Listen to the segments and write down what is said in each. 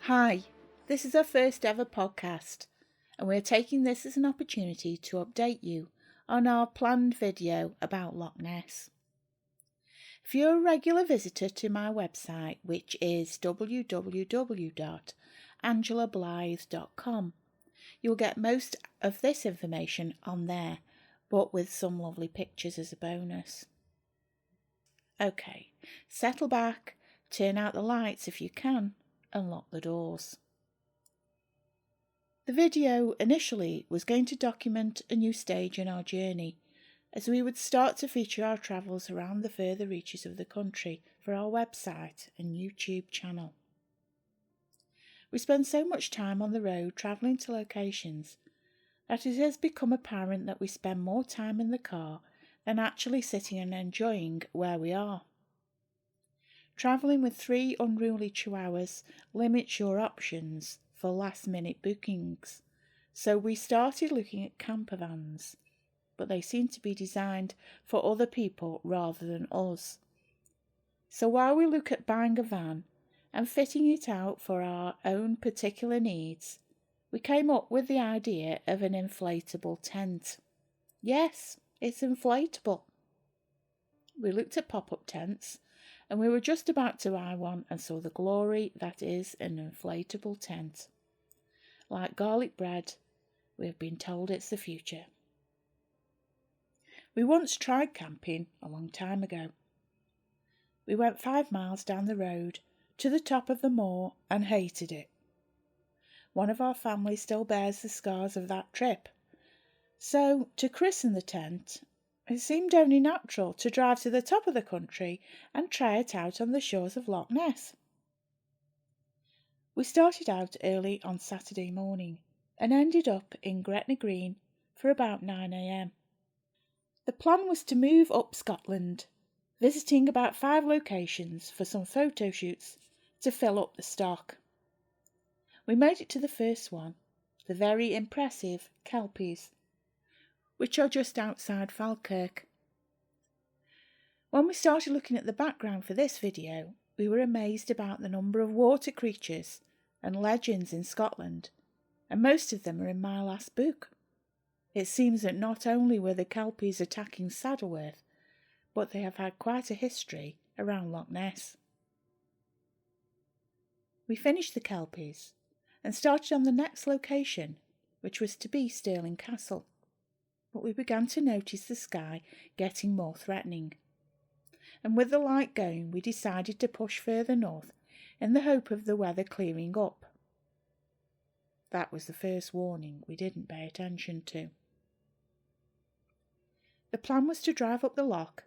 Hi, this is our first ever podcast, and we're taking this as an opportunity to update you on our planned video about Loch Ness. If you're a regular visitor to my website, which is www.angelablythe.com, you'll get most of this information on there, but with some lovely pictures as a bonus. Okay, settle back, turn out the lights if you can, and lock the doors. The video initially was going to document a new stage in our journey, as we would start to feature our travels around the further reaches of the country for our website and YouTube channel. We spend so much time on the road travelling to locations that it has become apparent that we spend more time in the car than actually sitting and enjoying where we are. Travelling with 3 unruly chihuahuas limits your options for last-minute bookings, so we started looking at camper vans, but they seem to be designed for other people rather than us. So while we look at buying a van and fitting it out for our own particular needs, we came up with the idea of an inflatable tent. Yes, it's inflatable. We looked at pop-up tents, and we were just about to buy one and saw the glory that is an inflatable tent. Like garlic bread, we have been told it's the future. We once tried camping a long time ago. We went 5 miles down the road to the top of the moor and hated it. One of our family still bears the scars of that trip. So, to christen the tent, it seemed only natural to drive to the top of the country and try it out on the shores of Loch Ness. We started out early on Saturday morning and ended up in Gretna Green for about 9 a.m. The plan was to move up Scotland, visiting about 5 locations for some photo shoots to fill up the stock. We made it to the first one, the very impressive Kelpies, which are just outside Falkirk. When we started looking at the background for this video, we were amazed about the number of water creatures and legends in Scotland, and most of them are in my last book. It seems that not only were the Kelpies attacking Saddleworth, but they have had quite a history around Loch Ness. We finished the Kelpies and started on the next location, which was to be Stirling Castle. But we began to notice the sky getting more threatening. And with the light going, we decided to push further north in the hope of the weather clearing up. That was the first warning we didn't pay attention to. The plan was to drive up the loch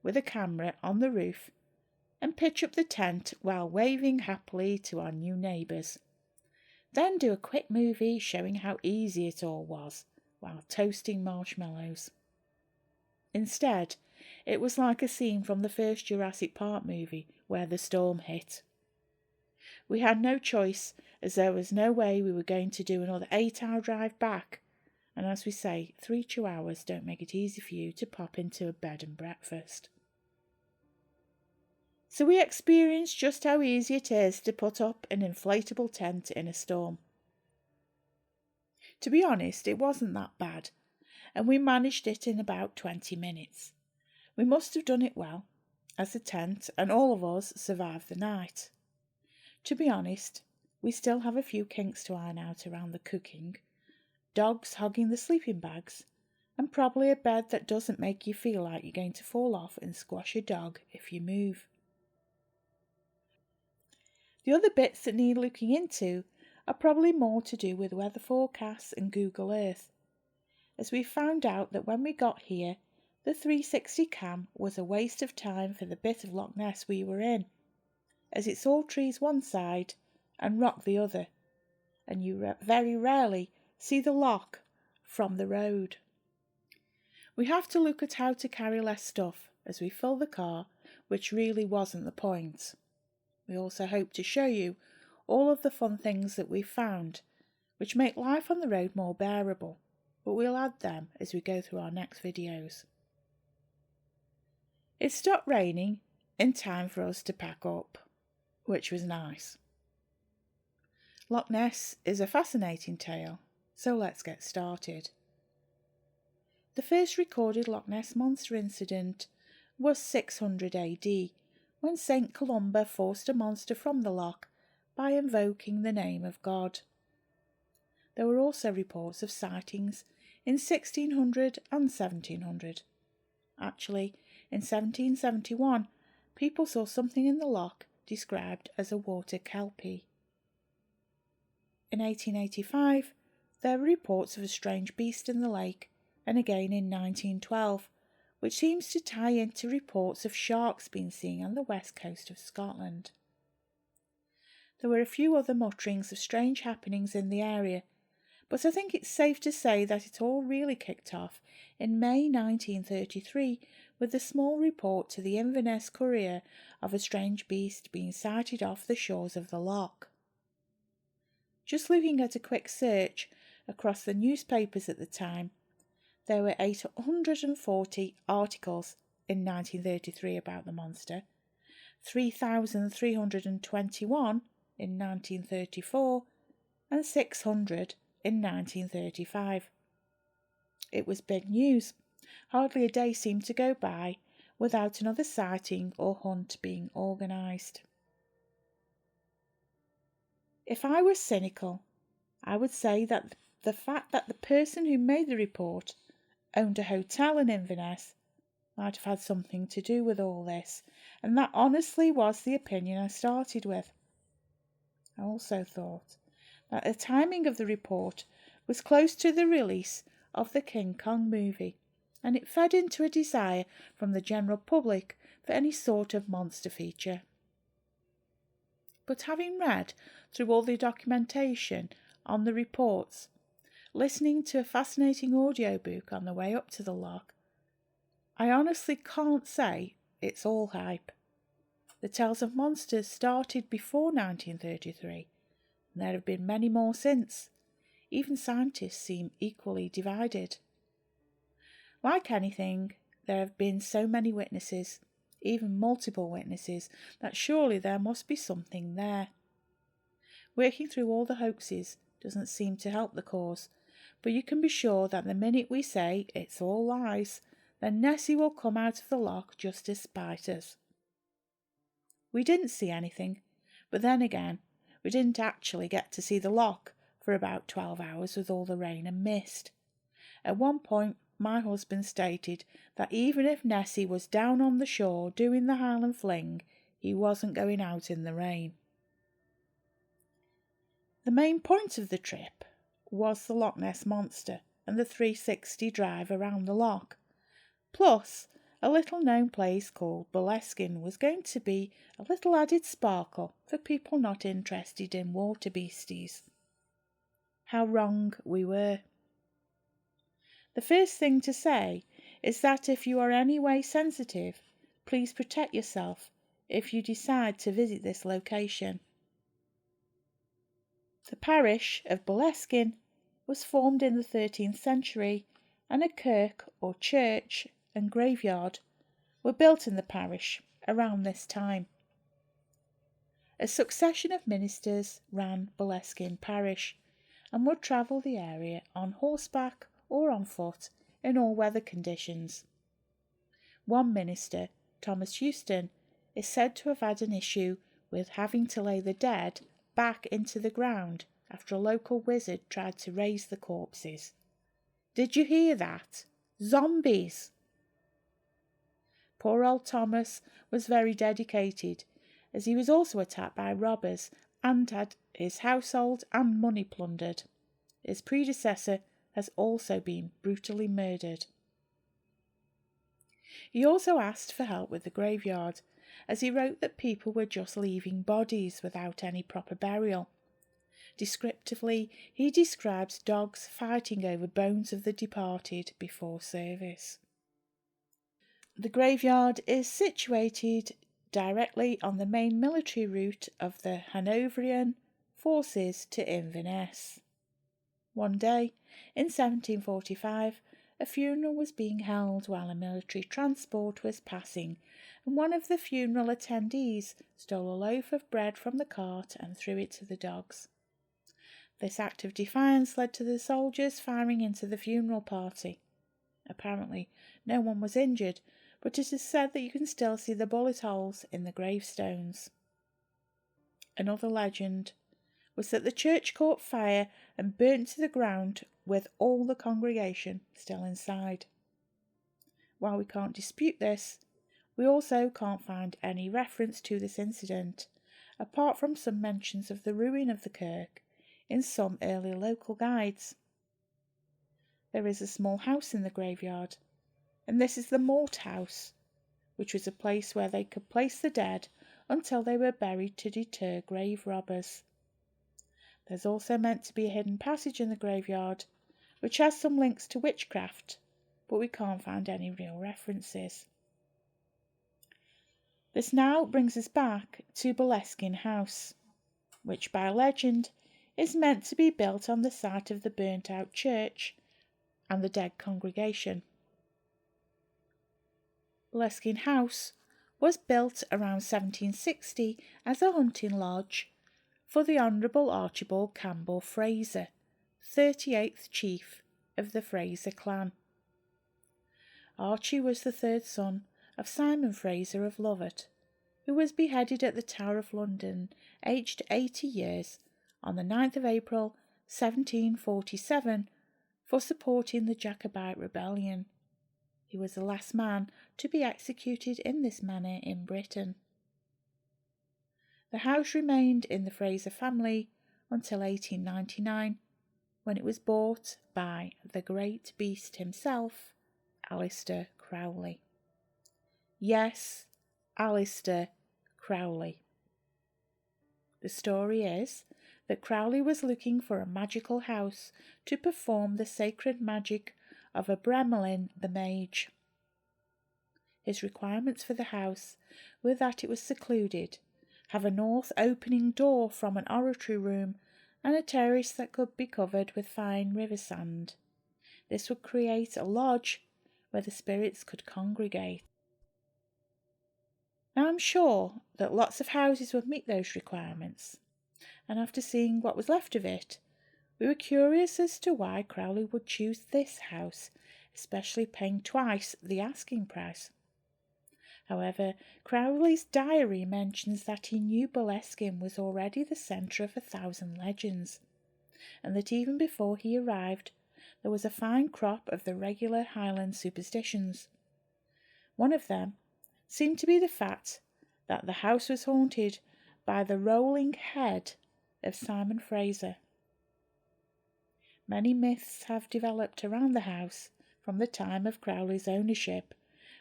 with a camera on the roof and pitch up the tent while waving happily to our new neighbours. Then do a quick movie showing how easy it all was, while toasting marshmallows. Instead, it was like a scene from the first Jurassic Park movie where the storm hit. We had no choice, as there was no way we were going to do another 8-hour drive back, and as we say, 3 chihuahuas don't make it easy for you to pop into a bed and breakfast. So we experienced just how easy it is to put up an inflatable tent in a storm. To be honest, it wasn't that bad, and we managed it in about 20 minutes. We must have done it well, as the tent and all of us survived the night. To be honest, we still have a few kinks to iron out around the cooking, dogs hogging the sleeping bags, and probably a bed that doesn't make you feel like you're going to fall off and squash a dog if you move. The other bits that need looking into are probably more to do with weather forecasts and Google Earth, as we found out that when we got here, the 360 cam was a waste of time for the bit of Loch Ness we were in, as it's all trees one side and rock the other, and you very rarely see the loch from the road. We have to look at how to carry less stuff as we fill the car, which really wasn't the point. We also hope to show you all of the fun things that we've found, which make life on the road more bearable, but we'll add them as we go through our next videos. It stopped raining in time for us to pack up, which was nice. Loch Ness is a fascinating tale, so let's get started. The first recorded Loch Ness monster incident was 600 AD, when St. Columba forced a monster from the loch by invoking the name of God. There were also reports of sightings in 1600 and 1700. Actually, in 1771, people saw something in the loch described as a water kelpie. In 1885, there were reports of a strange beast in the lake, and again in 1912, which seems to tie into reports of sharks being seen on the west coast of Scotland. There were a few other mutterings of strange happenings in the area, but I think it's safe to say that it all really kicked off in May 1933 with a small report to the Inverness Courier of a strange beast being sighted off the shores of the loch. Just looking at a quick search across the newspapers at the time, there were 840 articles in 1933 about the monster, 3,321 in 1934, and 600 in 1935. It was big news. Hardly a day seemed to go by without another sighting or hunt being organised. If I were cynical, I would say that the fact that the person who made the report owned a hotel in Inverness might have had something to do with all this, and that honestly was the opinion I started with. I also thought that the timing of the report was close to the release of the King Kong movie, and it fed into a desire from the general public for any sort of monster feature. But having read through all the documentation on the reports, listening to a fascinating audiobook on the way up to the loch, I honestly can't say it's all hype. The tales of monsters started before 1933, and there have been many more since. Even scientists seem equally divided. Like anything, there have been so many witnesses, even multiple witnesses, that surely there must be something there. Working through all the hoaxes doesn't seem to help the cause, but you can be sure that the minute we say it's all lies, then Nessie will come out of the loch just to spite us. We didn't see anything, but then again, we didn't actually get to see the loch for about 12 hours with all the rain and mist. At one point, my husband stated that even if Nessie was down on the shore doing the Highland fling, he wasn't going out in the rain. The main point of the trip was the Loch Ness Monster and the 360 drive around the loch. Plus, a little known place called Boleskine was going to be a little added sparkle for people not interested in water beasties. How wrong we were. The first thing to say is that if you are any way sensitive, please protect yourself if you decide to visit this location. The parish of Boleskine was formed in the 13th century, and a kirk or church and graveyard were built in the parish around this time. A succession of ministers ran Boleskine parish and would travel the area on horseback or on foot in all weather conditions. One minister, Thomas Houston, is said to have had an issue with having to lay the dead back into the ground after a local wizard tried to raise the corpses. Did you hear that? Zombies! Poor old Thomas was very dedicated, as he was also attacked by robbers and had his household and money plundered. His predecessor has also been brutally murdered. He also asked for help with the graveyard, as he wrote that people were just leaving bodies without any proper burial. Descriptively, he describes dogs fighting over bones of the departed before service. The graveyard is situated directly on the main military route of the Hanoverian forces to Inverness. One day, in 1745, a funeral was being held while a military transport was passing, and one of the funeral attendees stole a loaf of bread from the cart and threw it to the dogs. This act of defiance led to the soldiers firing into the funeral party. Apparently, no one was injured, but it is said that you can still see the bullet holes in the gravestones. Another legend was that the church caught fire and burnt to the ground with all the congregation still inside. While we can't dispute this, we also can't find any reference to this incident, apart from some mentions of the ruin of the kirk in some early local guides. There is a small house in the graveyard, and this is the Mort House, which was a place where they could place the dead until they were buried to deter grave robbers. There's also meant to be a hidden passage in the graveyard, which has some links to witchcraft, but we can't find any real references. This now brings us back to Boleskine House, which by legend is meant to be built on the site of the burnt-out church and the dead congregation. Boleskine House was built around 1760 as a hunting lodge for the Honourable Archibald Campbell Fraser, 38th chief of the Fraser clan. Archie was the third son of Simon Fraser of Lovat, who was beheaded at the Tower of London, aged 80 years, on the 9th of April 1747, for supporting the Jacobite rebellion. He was the last man to be executed in this manner in Britain. The house remained in the Fraser family until 1899, when it was bought by the great beast himself, Alistair Crowley. Yes, Alistair Crowley. The story is that Crowley was looking for a magical house to perform the sacred magic of Abramelin the mage. His requirements for the house were that it was secluded, have a north opening door from an oratory room, and a terrace that could be covered with fine river sand. This would create a lodge where the spirits could congregate. Now I'm sure that lots of houses would meet those requirements, and after seeing what was left of it, we were curious as to why Crowley would choose this house, especially paying twice the asking price. However, Crowley's diary mentions that he knew Boleskine was already the centre of 1,000 legends, and that even before he arrived, there was a fine crop of the regular Highland superstitions. One of them seemed to be the fact that the house was haunted by the rolling head of Simon Fraser. Many myths have developed around the house from the time of Crowley's ownership,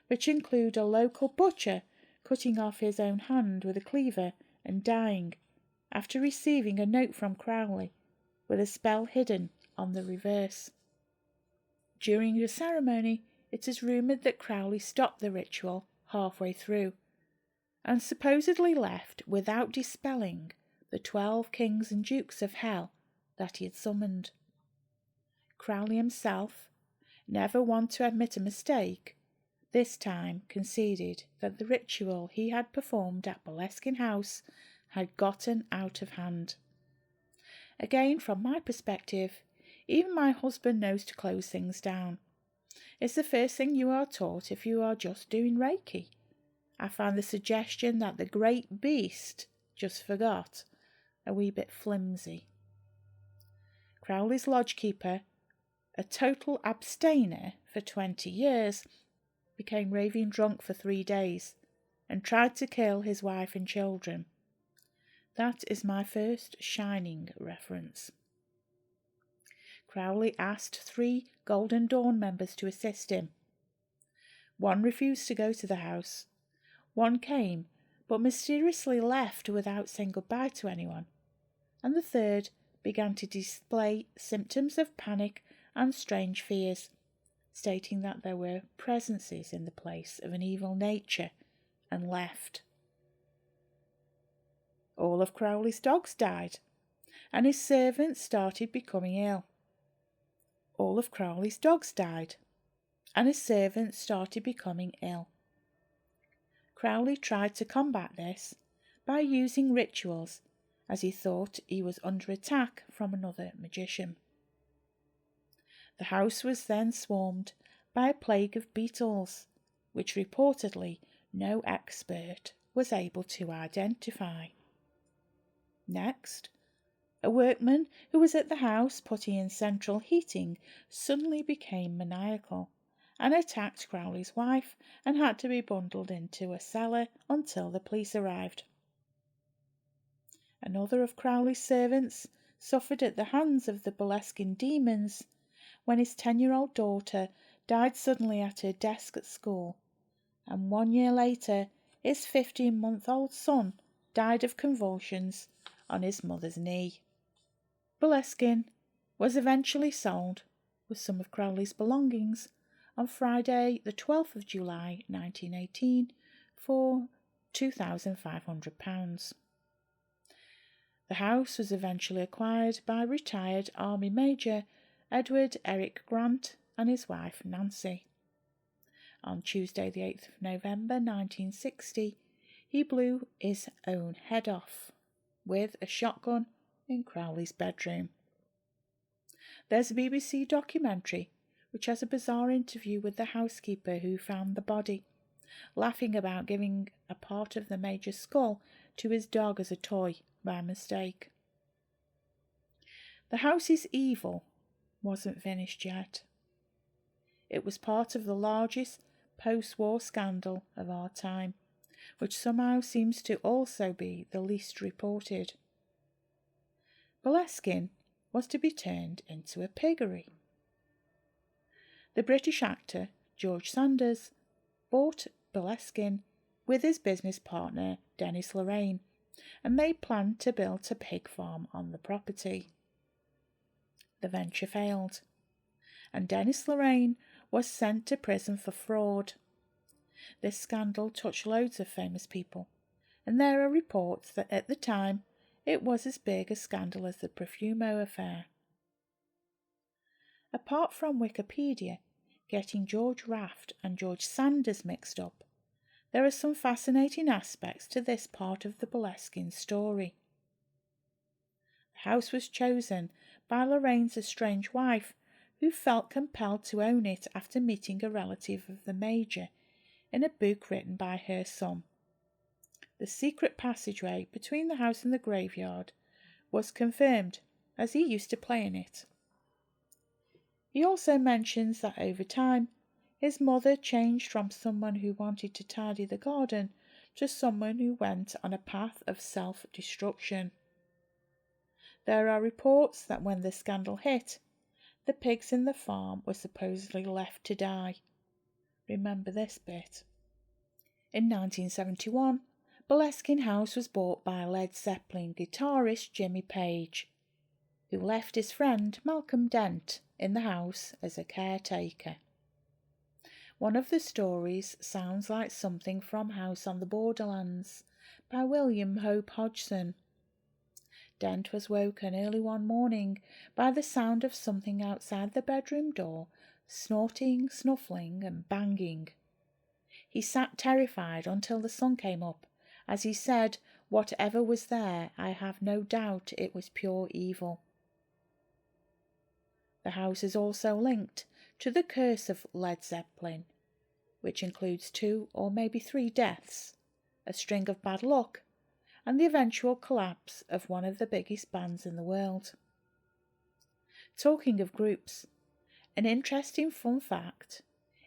which include a local butcher cutting off his own hand with a cleaver and dying after receiving a note from Crowley with a spell hidden on the reverse. During the ceremony, it is rumoured that Crowley stopped the ritual halfway through and supposedly left without dispelling the 12 kings and dukes of hell that he had summoned. Crowley himself, never one to admit a mistake, this time conceded that the ritual he had performed at Boleskine House had gotten out of hand. Again, from my perspective, even my husband knows to close things down. It's the first thing you are taught if you are just doing Reiki. I find the suggestion that the great beast just forgot a wee bit flimsy. Crowley's lodgekeeper, a total abstainer for 20 years, became raving drunk for 3 days and tried to kill his wife and children. That is my first Shining reference. Crowley asked 3 Golden Dawn members to assist him. One refused to go to the house. One came, but mysteriously left without saying goodbye to anyone. And the third began to display symptoms of panic and strange fears, stating that there were presences in the place of an evil nature, and left. All of Crowley's dogs died, and his servants started becoming ill. All of Crowley's dogs died, and his servants started becoming ill. Crowley tried to combat this by using rituals as he thought he was under attack from another magician. The house was then swarmed by a plague of beetles, which reportedly no expert was able to identify. Next, a workman who was at the house putting in central heating suddenly became maniacal and attacked Crowley's wife and had to be bundled into a cellar until the police arrived. Another of Crowley's servants suffered at the hands of the Boleskine demons when his 10-year-old daughter died suddenly at her desk at school, and 1 year later his 15-month-old son died of convulsions on his mother's knee. Boleskine was eventually sold with some of Crowley's belongings on Friday the 12th of July 1918 for £2,500. The house was eventually acquired by retired Army Major Edward Eric Grant and his wife Nancy. On Tuesday the 8th of November 1960, he blew his own head off with a shotgun in Crowley's bedroom. There's a BBC documentary which has a bizarre interview with the housekeeper who found the body, laughing about giving a part of the Major's skull to his dog as a toy by mistake. The House is Evil wasn't finished yet. It was part of the largest post-war scandal of our time, which somehow seems to also be the least reported. Boleskine was to be turned into a piggery. The British actor George Sanders bought Boleskine with his business partner Dennis Lorraine, and they planned to build a pig farm on the property. The venture failed, and Dennis Lorraine was sent to prison for fraud. This scandal touched loads of famous people, and there are reports that at the time it was as big a scandal as the Profumo affair. Apart from Wikipedia getting George Raft and George Sanders mixed up, there are some fascinating aspects to this part of the Boleskine story. The house was chosen by Lorraine's estranged wife, who felt compelled to own it after meeting a relative of the Major in a book written by her son. The secret passageway between the house and the graveyard was confirmed, as he used to play in it. He also mentions that over time, his mother changed from someone who wanted to tidy the garden to someone who went on a path of self-destruction. There are reports that when the scandal hit, the pigs in the farm were supposedly left to die. Remember this bit. In 1971, Boleskine House was bought by Led Zeppelin guitarist Jimmy Page, who left his friend Malcolm Dent in the house as a caretaker. One of the stories sounds like something from House on the Borderlands by William Hope Hodgson. Dent was woken early one morning by the sound of something outside the bedroom door, snorting, snuffling and banging. He sat terrified until the sun came up, as he said, "Whatever was there, I have no doubt it was pure evil." The house is also linked to the curse of Led Zeppelin, which includes 2 or maybe 3 deaths, a string of bad luck, and the eventual collapse of one of the biggest bands in the world. Talking of groups, an interesting fun fact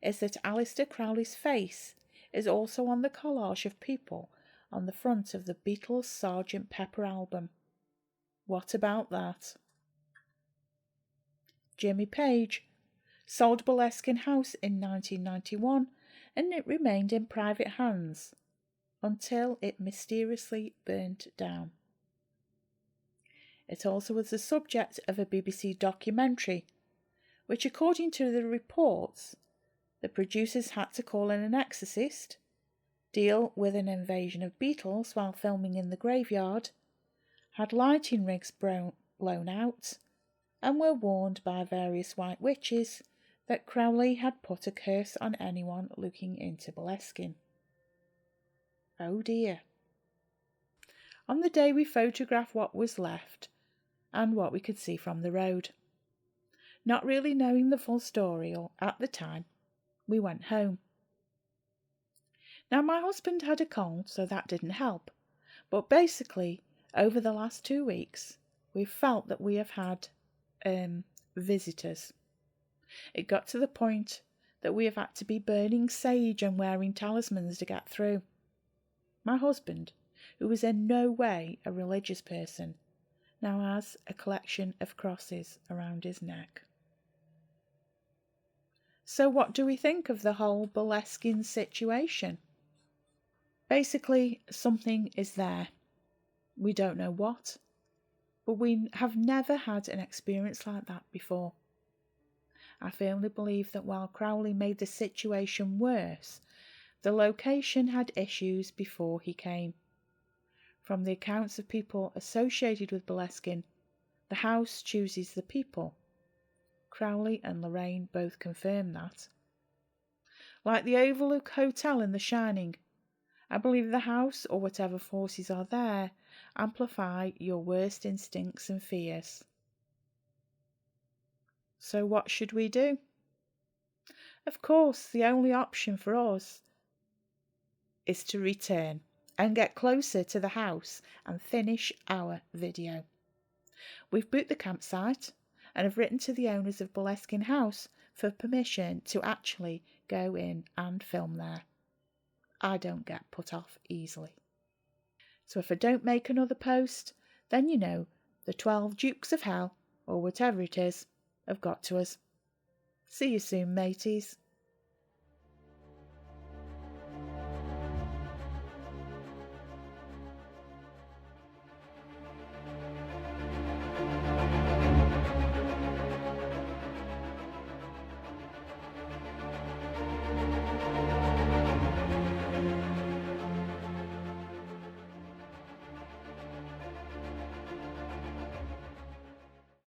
is that Aleister Crowley's face is also on the collage of people on the front of the Beatles' Sgt. Pepper album. What about that? Jimmy Page sold Boleskine House in 1991, and it remained in private hands until it mysteriously burnt down. It also was the subject of a BBC documentary, which, according to the reports, the producers had to call in an exorcist, deal with an invasion of beetles while filming in the graveyard, had lighting rigs blown out, and were warned by various white witches that Crowley had put a curse on anyone looking into Boleskine. Oh dear. On the day we photographed what was left and what we could see from the road. Not really knowing the full story at the time, we went home. Now, my husband had a cold, so that didn't help. But basically, over the last 2 weeks, we've felt that we have had visitors. It got to the point that we have had to be burning sage and wearing talismans to get through. My husband, who was in no way a religious person, now has a collection of crosses around his neck. So what do we think of the whole Boleskine situation? Basically, something is there. We don't know what, but we have never had an experience like that before. I firmly believe that while Crowley made the situation worse, the location had issues before he came. From the accounts of people associated with Boleskine, the house chooses the people. Crowley and Lorraine both confirm that. Like the Overlook Hotel in The Shining, I believe the house, or whatever forces are there, amplify your worst instincts and fears. So what should we do? Of course, the only option for us is to return and get closer to the house and finish our video. We've booked the campsite and have written to the owners of Boleskine House for permission to actually go in and film there. I don't get put off easily. So if I don't make another post, then you know the 12 Dukes of Hell, or whatever it is, have got to us. See you soon, mateys.